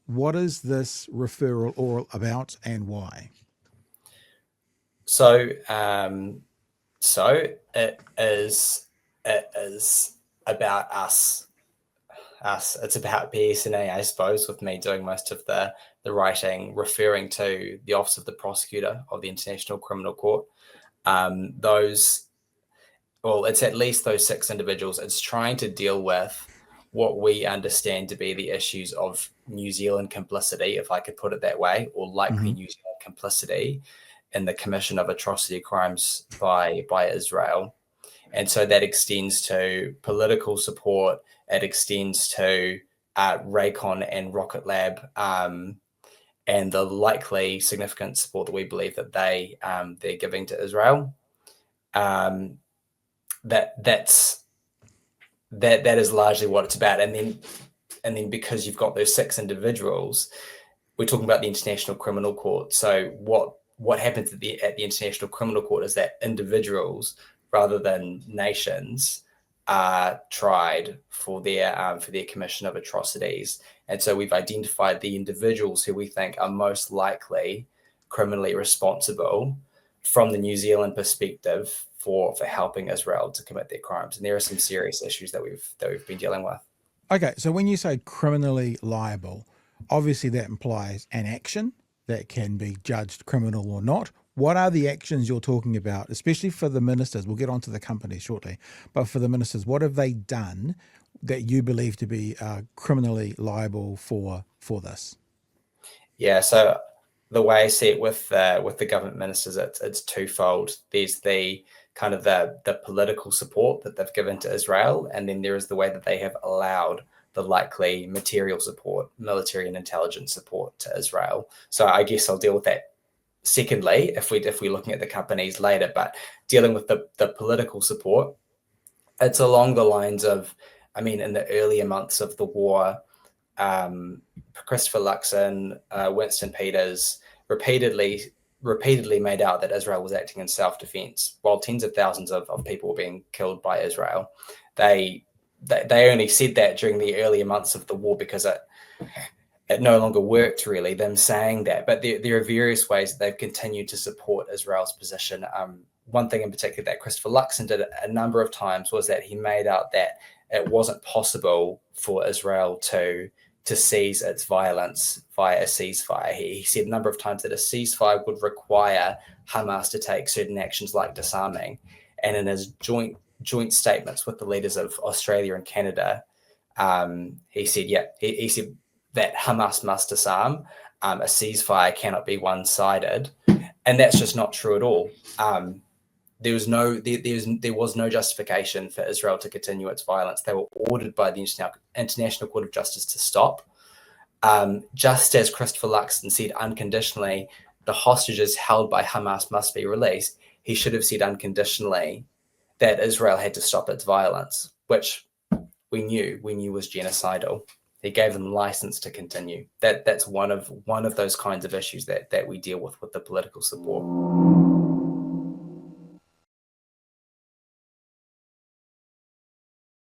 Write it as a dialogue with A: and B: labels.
A: What is this referral all about and why?
B: So, it is about us. It's about BSNA, I suppose, with me doing most of the writing, referring to the Office of the Prosecutor of the International Criminal Court. It's at least those 6 individuals. It's trying to deal with what we understand to be the issues of New Zealand complicity, if I could put it that way, or likely New Zealand complicity in the commission of atrocity crimes by Israel. And so that extends to political support. It extends to Raycon and Rocket Lab, and the likely significant support that we believe that they're giving to Israel. That is largely what it's about. And then because you've got those 6 individuals, we're talking about the International Criminal Court. So what happens at the International Criminal Court is that individuals, rather than nations, are tried for their commission of atrocities. And so we've identified the individuals who we think are most likely criminally responsible from the New Zealand perspective for helping Israel to commit their crimes. And there are some serious issues that we've been dealing with.
A: Okay, so when you say criminally liable, obviously that implies an action that can be judged criminal or not. What are the actions you're talking about, especially for the ministers? We'll get onto the company shortly, but for the ministers, what have they done that you believe to be criminally liable for this?
B: Yeah, so the way I see it with the government ministers, it's twofold. There's the kind of the political support that they've given to Israel, and then there is the way that they have allowed the likely material support, military and intelligence support to Israel. So I guess I'll deal with that secondly if we're looking at the companies later. But dealing with the political support, it's along the lines of, I mean, in the earlier months of the war, Christopher Luxon, Winston Peters repeatedly made out that Israel was acting in self-defense while tens of thousands of people were being killed by Israel. They only said that during the earlier months of the war because it no longer worked, really, them saying that. But there are various ways that they've continued to support Israel's position. One thing in particular that Christopher Luxon did a number of times was that he made out that it wasn't possible for Israel to cease its violence via a ceasefire. He said a number of times that a ceasefire would require Hamas to take certain actions like disarming. And in his joint statements with the leaders of Australia and Canada, he said, he said that Hamas must disarm. A ceasefire cannot be one-sided. And that's just not true at all. There was no justification for Israel to continue its violence. They were ordered by the International Court of Justice to stop. Just as Christopher Luxon said unconditionally, the hostages held by Hamas must be released, he should have said unconditionally that Israel had to stop its violence, which we knew was genocidal. He gave them license to continue. That's one of those kinds of issues that we deal with the political support.